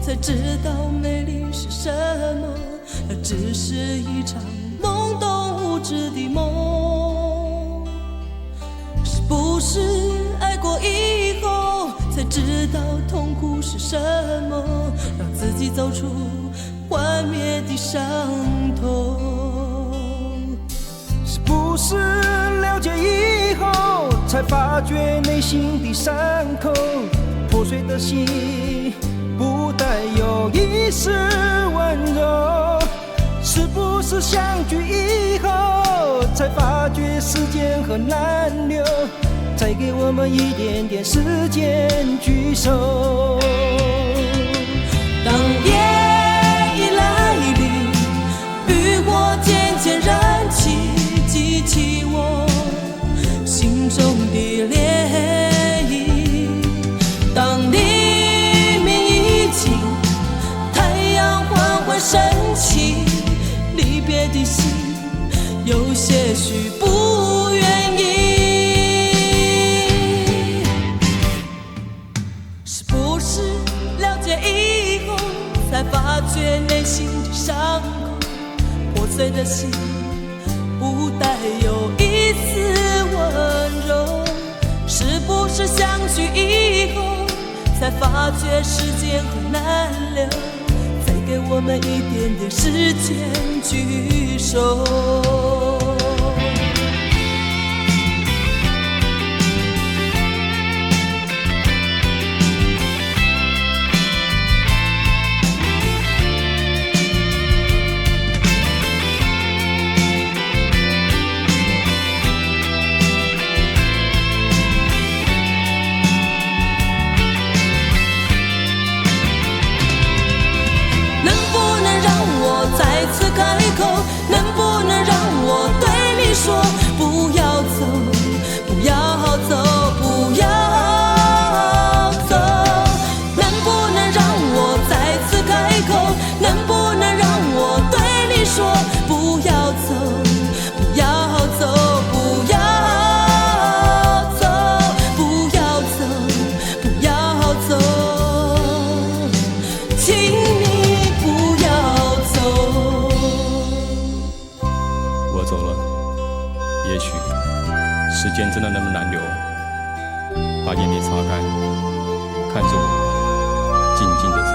才知道美丽是什么，那只是一场懵懂无知的梦。是不是爱过以后才知道痛苦是什么，让自己走出幻灭的伤痛？是不是了解以后才发觉内心的伤口，破碎的心不带有一丝温柔？是不是相聚以后才发觉时间很难留，再给我们一点点时间聚首？当夜已来临，渔火渐渐燃起，激起我心中的涟漪。当黎明已尽，太阳缓缓升起，离别的心有些许不愿意。是不是了解以后才发觉内心的伤口，破碎的心不带有一丝温柔？是不是相聚以后才发觉时间很难留，再给我们一点点时间聚首？再次开口，能不能让我对你说，不要走，不要走，不要走？能不能让我再次开口，能不能让我对你说，不要走，不要走，不要走，不要走，不要走，请你不要走。我走了，也许时间真的那么难留，把眼泪擦干，看着我静静的走。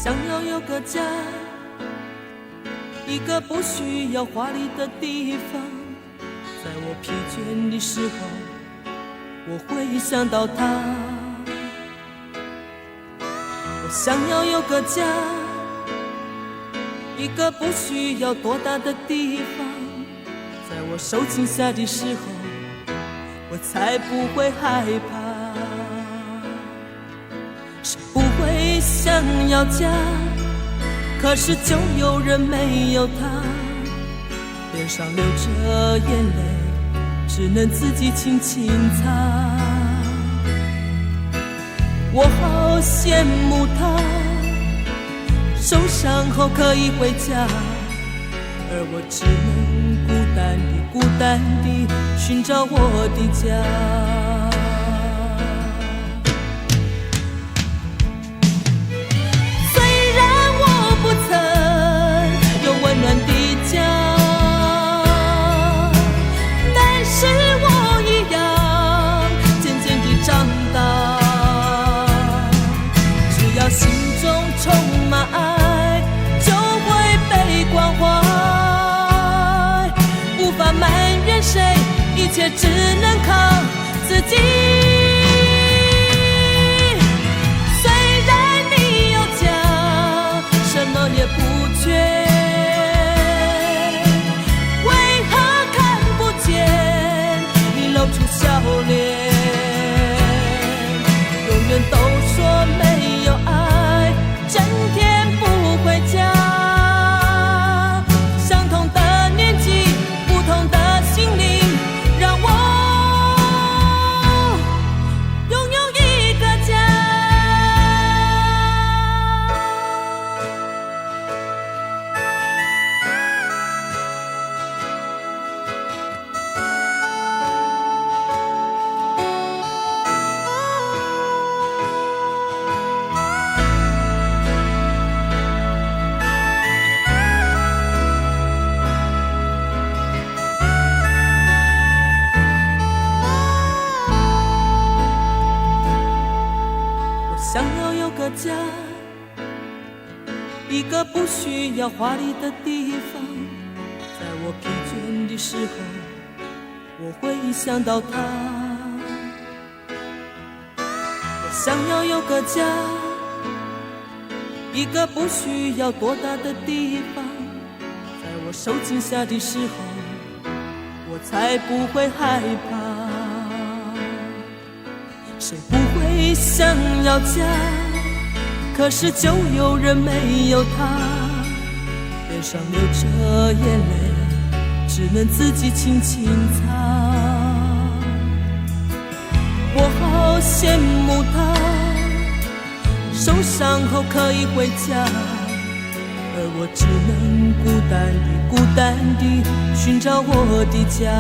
想要有个家，一个不需要华丽的地方，在我疲倦的时候，我会想到他。我想要有个家，一个不需要多大的地方，在我受惊吓的时候，我才不会害怕。是不会想要家，可是就有人没有他，脸上流着眼泪，只能自己轻轻擦。我好羡慕他，受伤后可以回家，而我只能孤单地寻找我的家。温暖的家，但是我一样渐渐地长大。只要心中充满爱，就会被关怀。无法埋怨谁，一切只能靠自己。虽然你有家，什么也不缺，为何家，一个不需要华丽的地方。在我疲倦的时候，我会想到他。我想要有个家，一个不需要多大的地方。在我受惊吓的时候，我才不会害怕。谁不会想要家？可是就有人没有他，脸上流着眼泪，只能自己轻轻擦。我好羡慕他，受伤后可以回家，而我只能孤单地寻找我的家。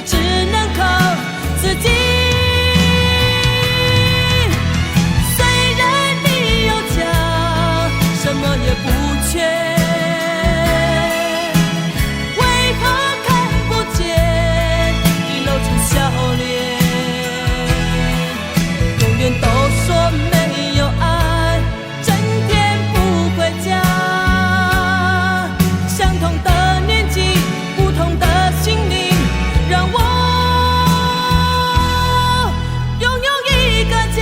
只能靠自己。虽然你有家，什么也不缺，为何看不见你露出笑脸？永远都说没有爱，整天不回家。相同的年纪，不同的心灵，让我拥有一个家。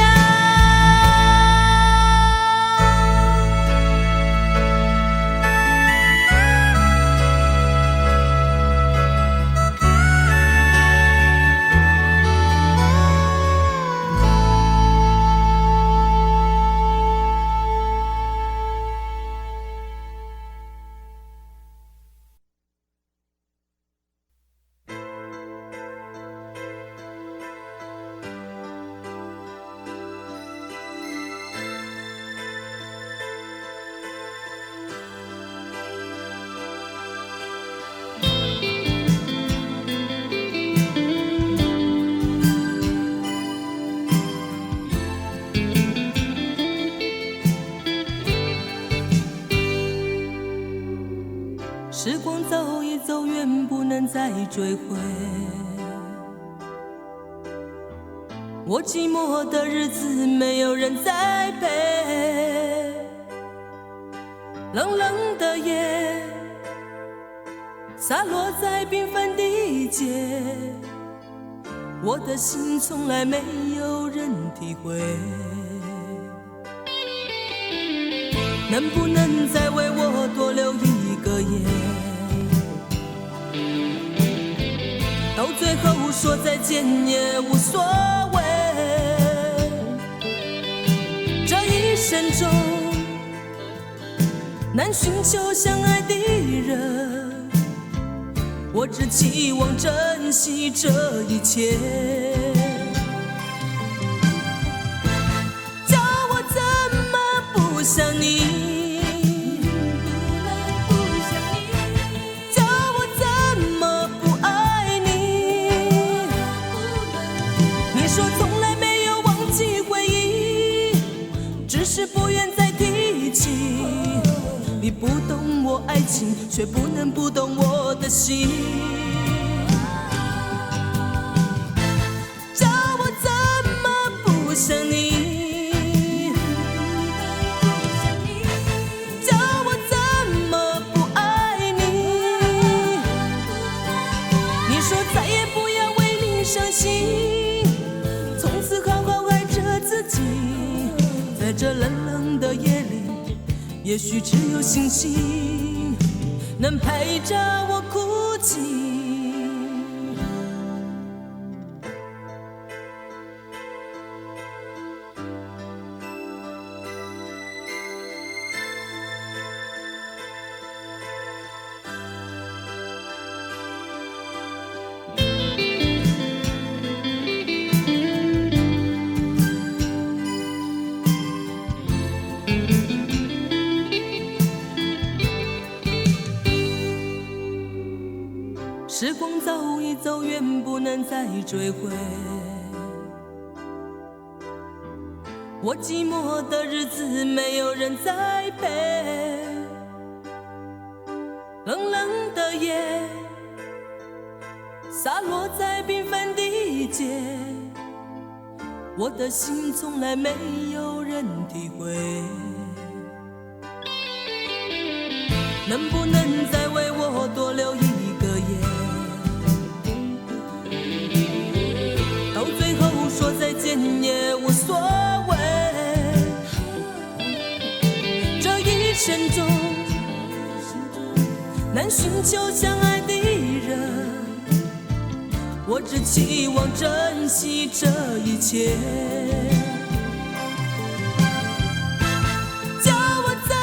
时光走一走，远不能再追回。我寂寞的日子，没有人在陪。冷冷的夜，洒落在缤纷的街，我的心从来没有人体会。能不能再为我多留一个夜？到最后说再见也无所谓。这一生中难寻求相爱的人，我只期望珍惜这一切。叫我怎么不想你？说从来没有忘记回忆，只是不愿再提起。你不懂我爱情，却不能不懂我的心。叫我怎么不想你？叫我怎么不爱你？你说再也不要为你伤心。在这冷冷的夜里，也许只有星星能陪着我哭泣。走一走，远不能再追回。我寂寞的日子没有人在陪，冷冷的夜洒落在缤纷的街，我的心从来没有人体会。能不能再为我多留一个夜？到最后说再见也无所谓。这一生中难寻求相爱的人，我只期望珍惜这一切。叫我怎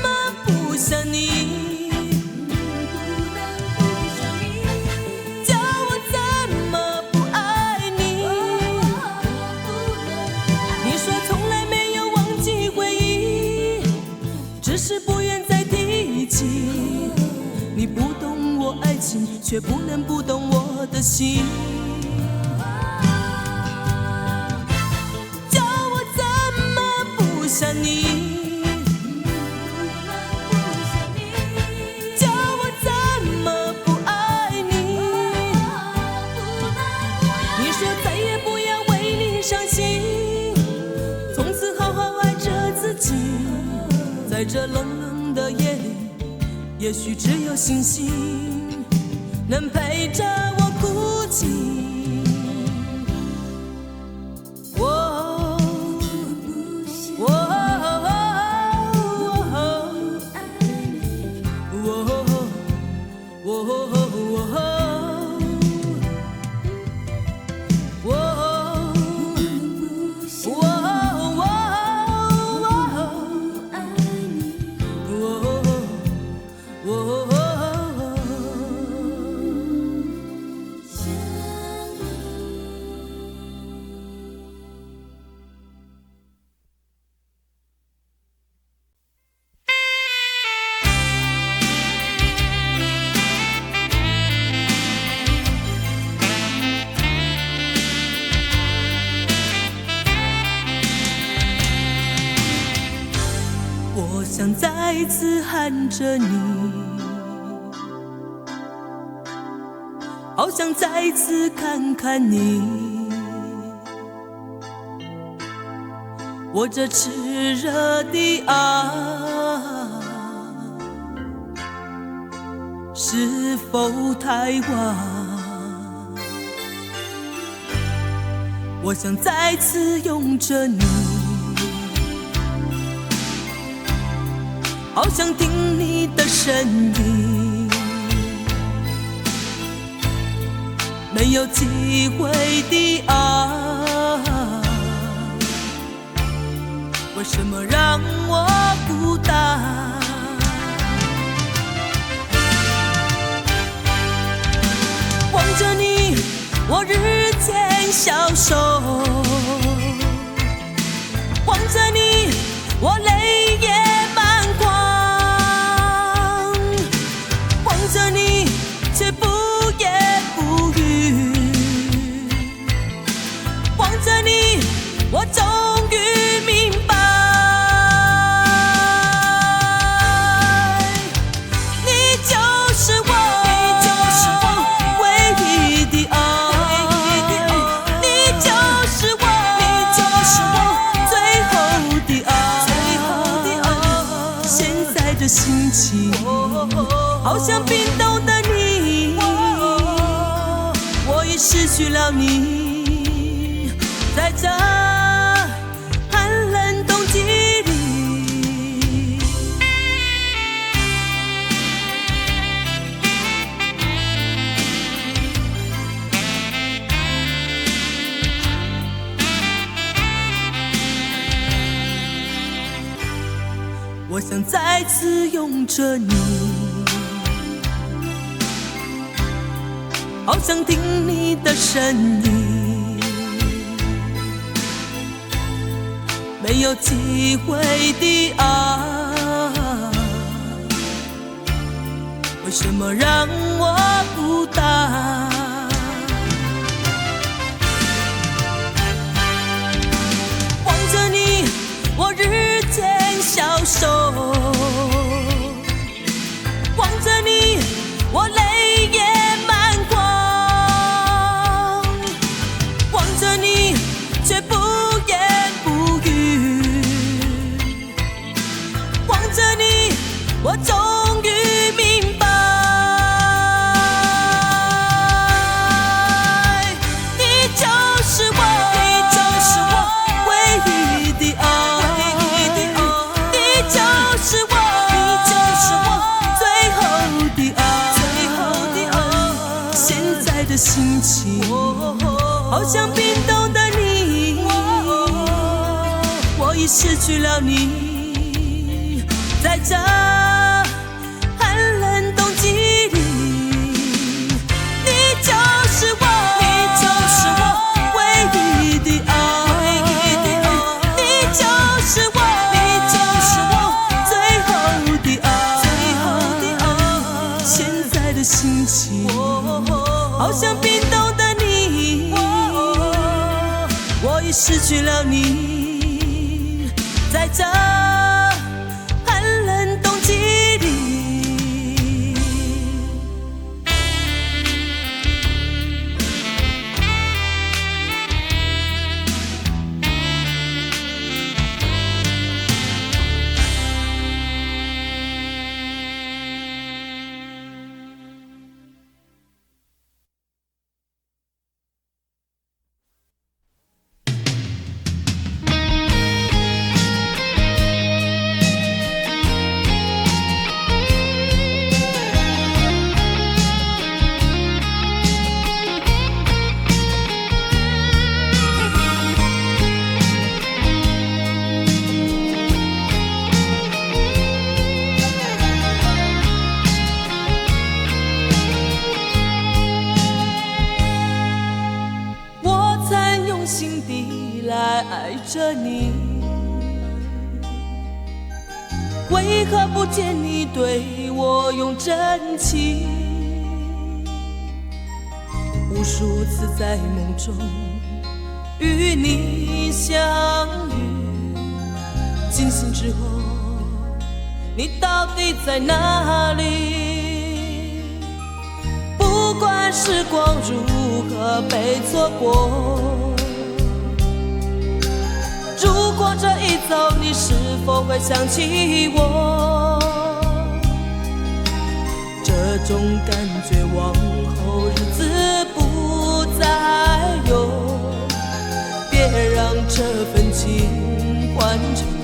么不想你，叫我怎么不爱你。你说从来没有忘记回忆，只是不愿再提起。你不懂我爱情，却不能不懂我的心。叫我怎么不想你，叫我怎么不爱你。你说再也不要为你伤心，从此好好爱着自己。在这冷冷的夜里，也许只有星星能陪着我哭泣。我想再次喊着你，好想再次看看你。我这炽热的爱是否太晚？我想再次拥着你，好想听你的声音。没有机会的爱，为什么让我孤单？望着你，我日渐消瘦；望着你，我泪也满眶。望着你，却不言不语。望着你，我终于明白，你就是我唯一的爱，你就是我最后的爱。现在的心情，好像冰冻的你，我已失去了你，在这寒冷冬季里。我想再次拥着你，好想听你的声音。没有机会的爱，为什么让我孤单？在的心情，好像冰冻的你，我已失去了你，在这寒冷冬季里，你就是我，你就是我唯一的爱，你就是我，你就是我最后的爱，现在的心情好像冰冻的你，我已失去了你，在这寒冷冬季里。爱着你，为何不见你对我用真情？无数次在梦中与你相遇，惊醒之后，你到底在哪里？不管时光如何被错过，如果这一走，你是否会想起我？这种感觉往后日子不再有，别让这份情换成空。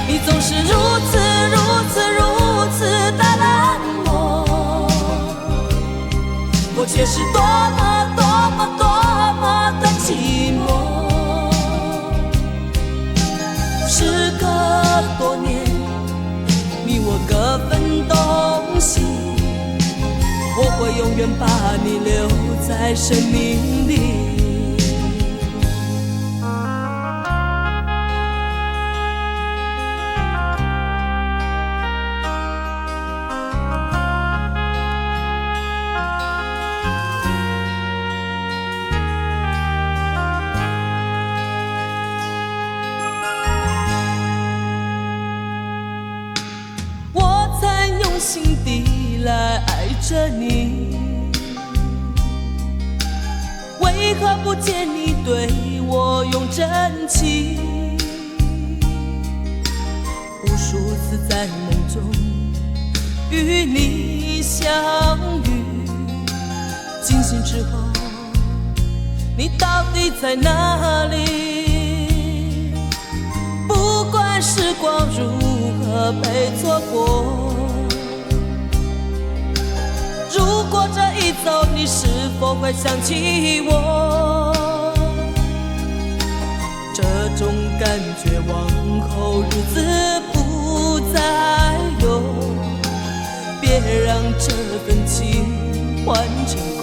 你总是如此的冷漠，我却是多么的寂寞。时隔多年，你我各分东西，我会永远把你留在生命里。心底来爱着你，为何不见你对我用真情？无数次在梦中与你相遇，惊醒之后，你到底在哪里？不管时光如何被错过，如果这一走，你是否会想起我？这种感觉往后日子不再有，别让这份情换成空。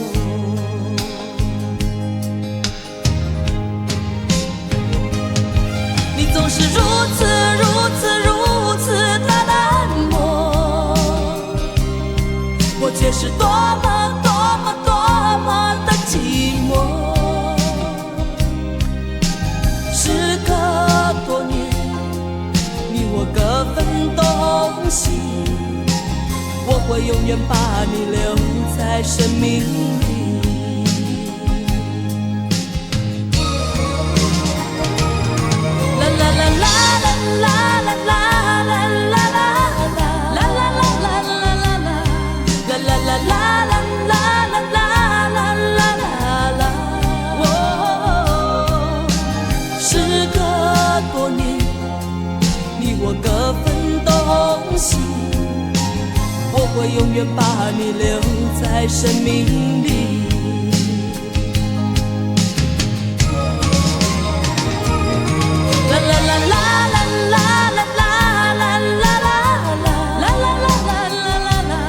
你总是如此的冷漠，我却是多么的寂寞。时隔多年，你我各分东西，我会永远把你留在生命里。啦啦啦啦啦啦啦啦啦啦啦啦啦啦啦啦啦啦。时隔多年，你我各分东西，会永远把你留在生命里。啦啦啦啦啦啦啦啦啦啦啦啦啦啦啦啦啦啦啦。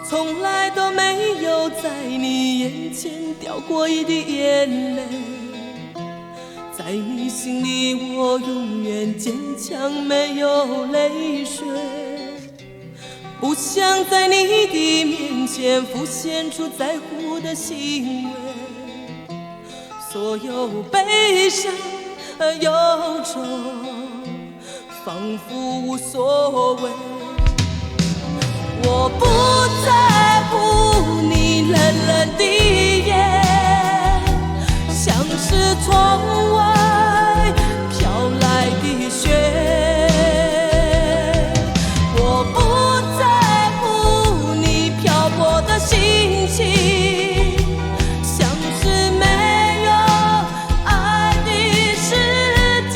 从来都没有在你眼前掉过一滴眼泪，在你心里我永远坚强，没有泪水。不想在你的面前浮现出在乎的行为，所有悲伤和忧愁仿佛无所谓。我不在乎你冷冷的眼，像是窗外飘来的雪。我不在乎你漂泊的心情，像是没有爱的世界。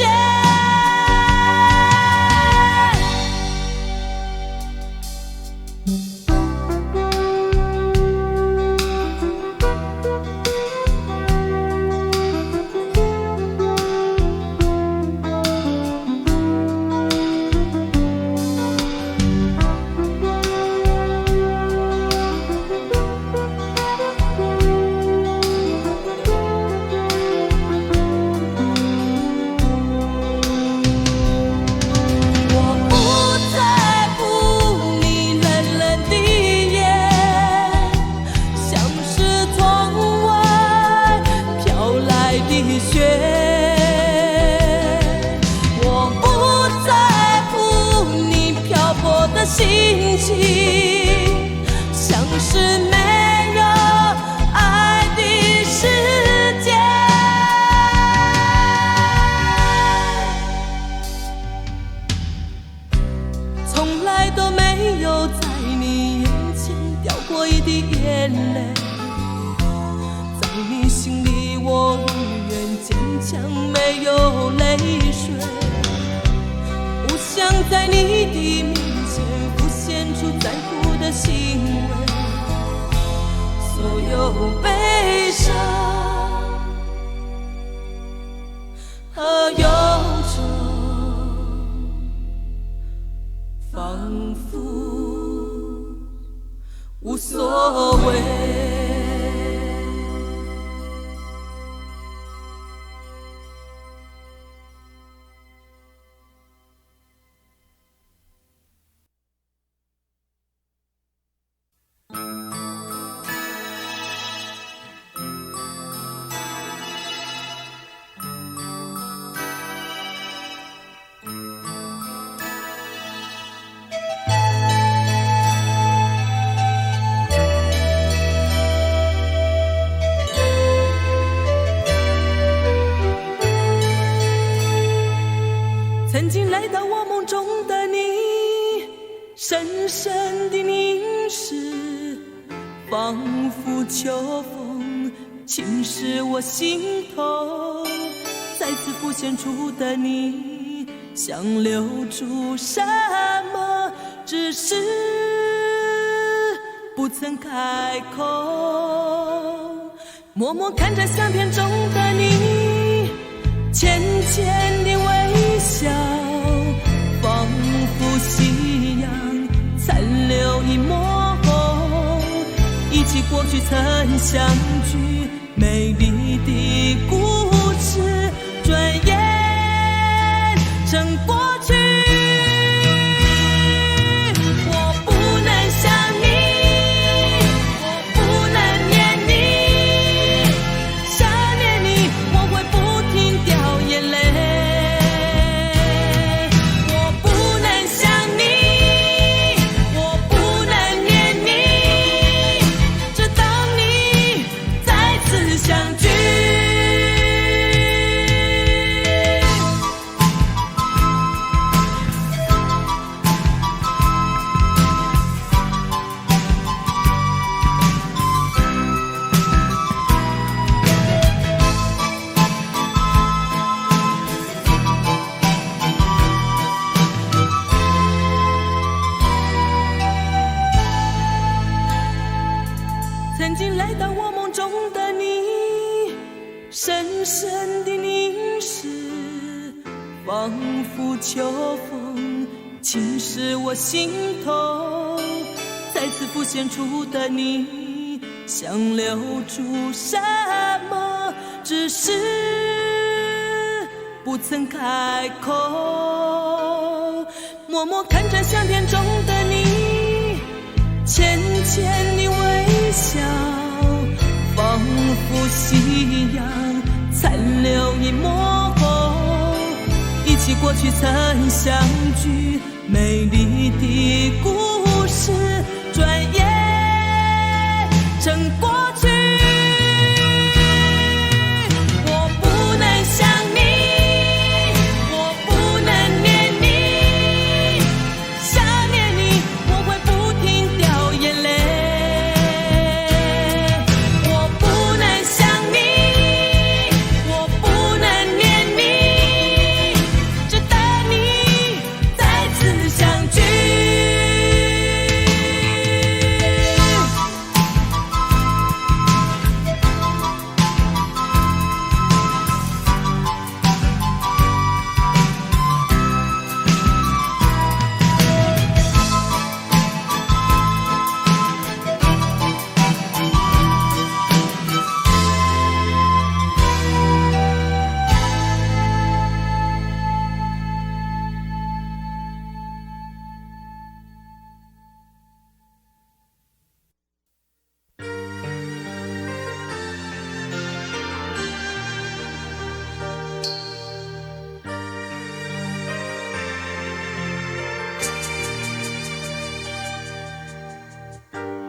心情像是没有爱的世界，从来都没有在你眼前掉过一滴眼泪，在你心里我永远坚强，没有泪水。不想在你的面前浮现出在乎的行为，所有悲伤和忧愁仿佛无所谓。曾经来到我梦中的你，深深的凝视，仿佛秋风侵蚀我心头。再次浮现出的你，想留住什么，只是不曾开口。默默看着相片中的你，浅浅的微笑，去曾相聚，美丽的故事转眼成过去。我不能想你，我不能念你，想念你我会不停掉眼泪。我不能想你，我不能念你，只等你再次相聚。曾经来到我梦中的你，深深的凝视，仿佛秋风侵蚀我心头。再次浮现出的你，想留住什么，只是不曾开口。默默看着相片中的你，浅浅的微笑，仿佛夕阳残留一抹红。忆起过去曾相聚，美丽的故事转眼成过去。我不能想你，我不能念你，想念你我会不停掉眼泪。我不能想你，我不能念你，只等你再次相聚。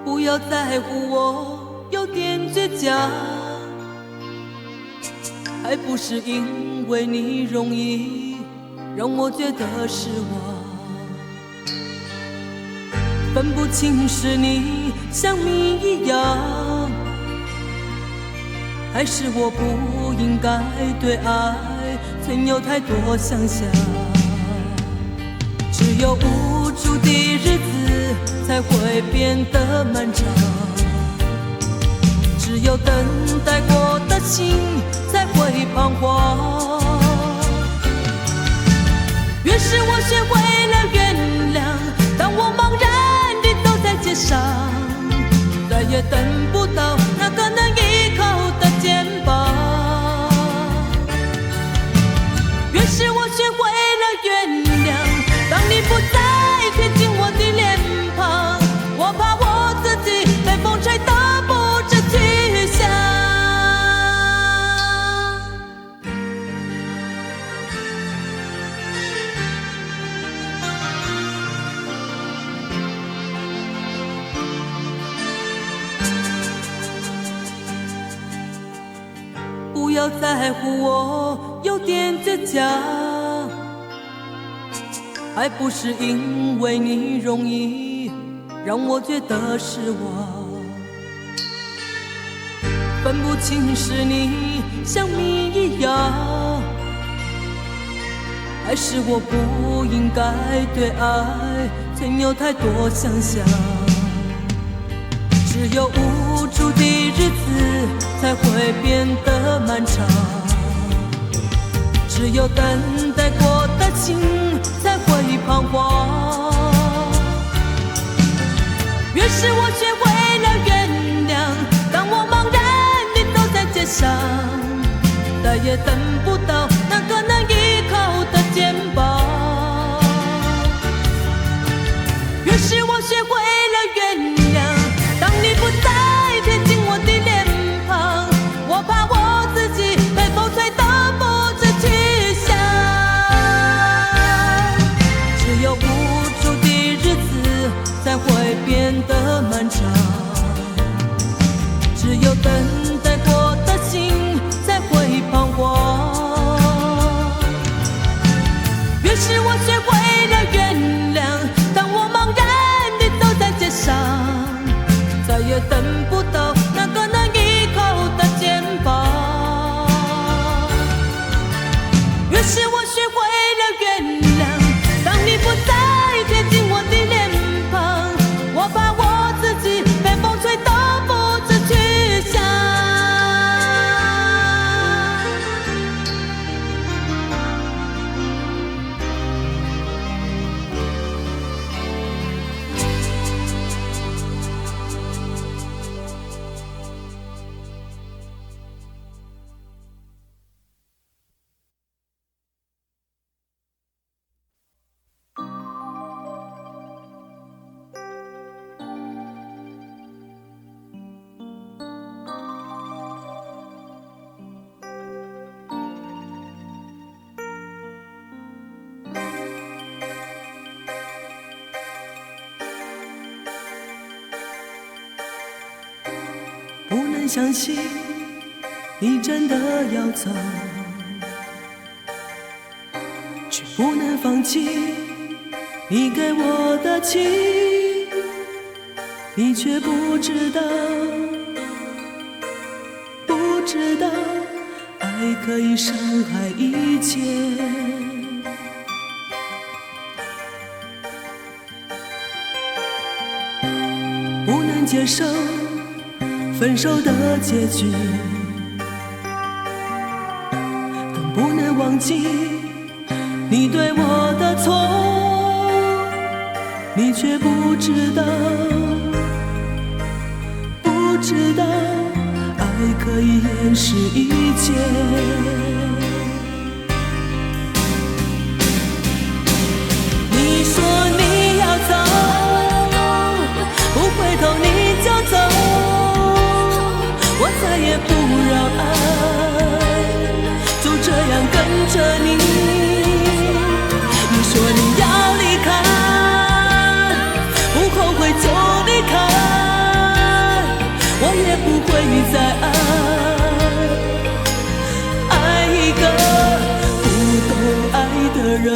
不要在乎我有点倔强，还不是因为你容易让我觉得失望。分不清是你像谜一样，还是我不应该对爱存有太多想象。只有无助的日子才会变得漫长，只有等待过的心才会彷徨。越是我学会了原谅，当我茫然地走在街上，再也等不到那个能依靠的肩膀。越是我学会了原谅，当你不再贴近我的脸庞，我怕我自己被风吹得不知去向。不要在乎我有点倔强，还不是因为你容易让我觉得失望。分不清是你像谜一样，还是我不应该对爱存有太多想象。只有无助的日子才会变得漫长，只有等待过的心才会彷徨。越是我学会了原谅，也等不到那个能依靠的肩膀。于是我学会了原谅，当你不再贴近我的脸庞，我怕我自己被风吹得不知去向。只有无助的日子才会变得漫长，只有等待过的心才会彷徨。于是我学会了原谅，当我茫然地走在街上，再也等不到那个能依靠的肩膀。于是我学会了原谅，当你不再贴近我的脸庞，我怕我自己被风吹得不知去向。不能相信你真的要走，却不能放弃你给我的情，你却不知道，不知道爱可以伤害一切。不能接受分手的结局，更不能忘记你对我的错，你却不知道，不知道爱可以掩饰一切。你说你要走，不回头你就走，我再也不让爱就这样跟着你。你说你要离开，不后悔就离开，我也不会再爱一个不懂爱的人。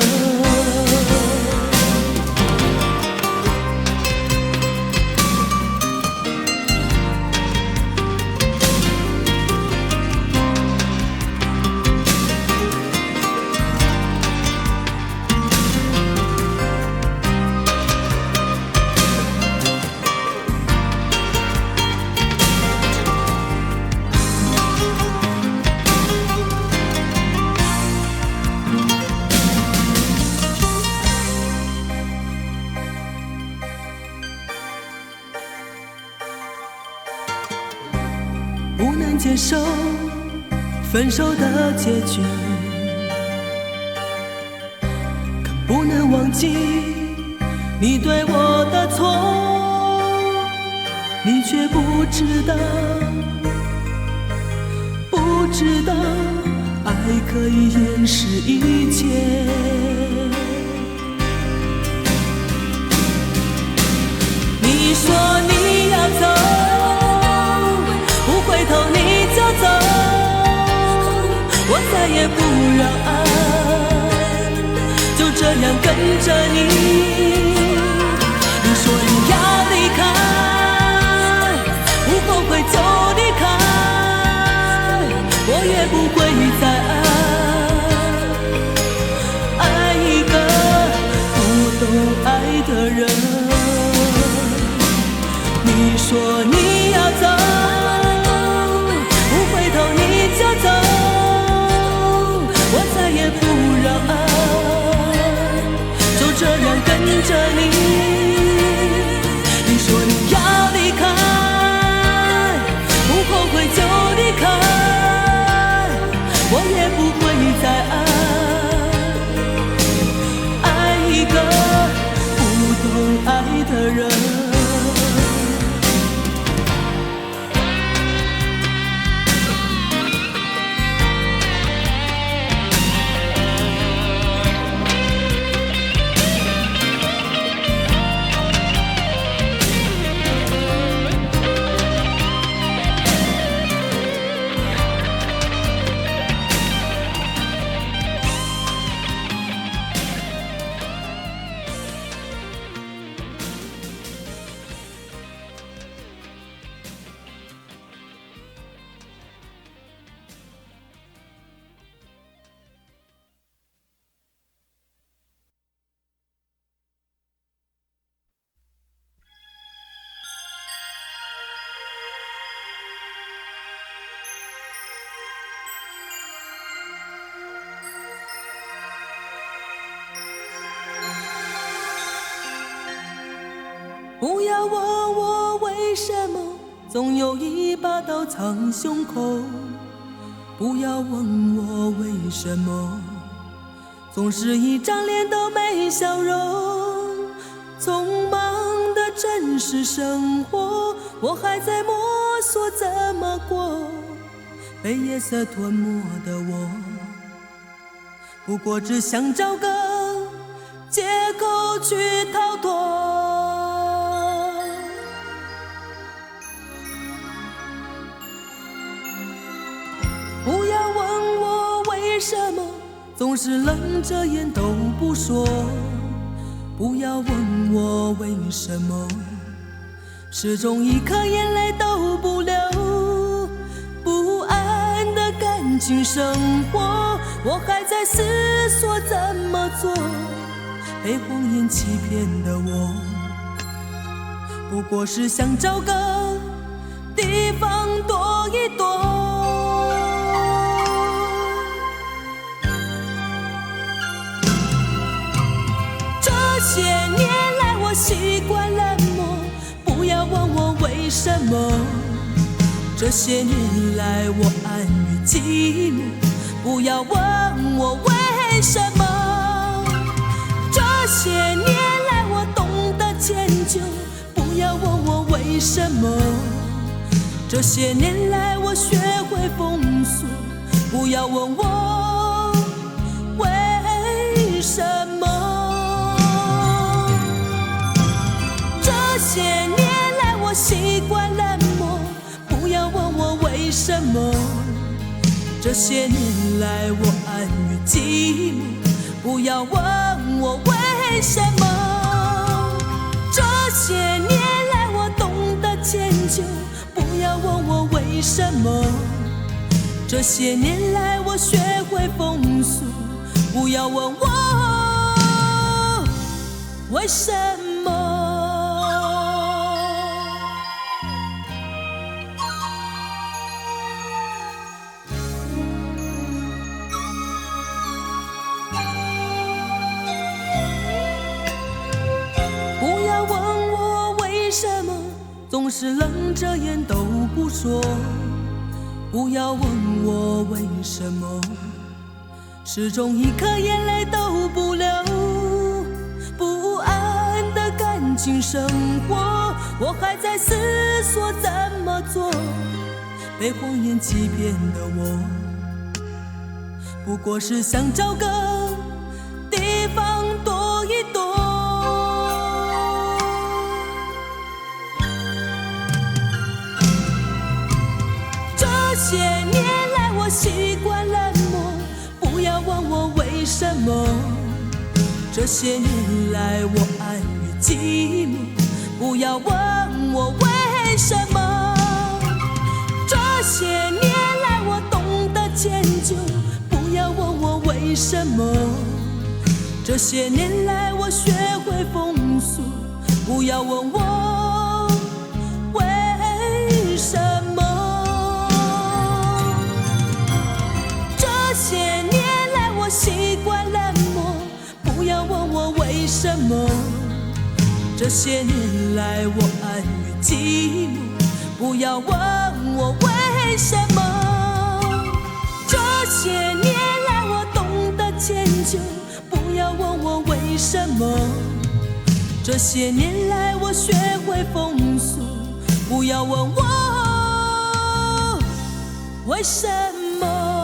不能接受分手的结局，更不能忘记你对我的错，你却不知道，不知道爱可以掩饰一切。你说你要走，不回头你就走，我再也不让爱就这样跟着你。你说你要离开，不后悔就离开，我也不会再爱一个不懂爱的人。你说你要走，不回头你就走，我再也不让爱就这样跟着你。你说你要离开，不后悔就离开，我也不要问我为什么总有一把刀藏胸口，不要问我为什么总是一张脸都没笑容。匆忙的真实生活，我还在摸索怎么过。被夜色吞没的我，不过只想找个借口去逃脱。不要问我为什么总是冷着眼都不说，不要问我为什么始终一颗眼泪都不流。不安的感情生活，我还在思索怎么做。被谎言欺骗的我，不过是想找个地方躲一躲。这些年来我习惯冷漠，不要问我为什么。这些年来我安于寂寞，不要问我为什么。这些年来我懂得迁就，不要问我为什么。这些年来我学会封锁，不要问我为什么。这些年来我习惯冷漠，不要问我为什么。这些年来我安于寂寞，不要问我为什么。这些年来我懂得迁就，不要问我为什么。这些年来我学会封锁，不要问我为什么。总是冷着眼都不说，不要问我为什么始终一颗眼泪都不流。不安的感情生活，我还在思索怎么做。被谎言欺骗的我，不过是想找个地方躲一躲。这些年来我习惯冷漠，不要问我为什么。这些年来我安于寂寞，不要问我为什么。这些年来我懂得迁就，不要问我为什么。这些年来我学会封锁，不要问我为什么。这些年来我习惯冷漠，不要问我为什么。这些年来我安于寂寞，不要问我为什么。这些年来我懂得迁就，不要问我为什么。这些年来我学会封锁，不要问我为什么。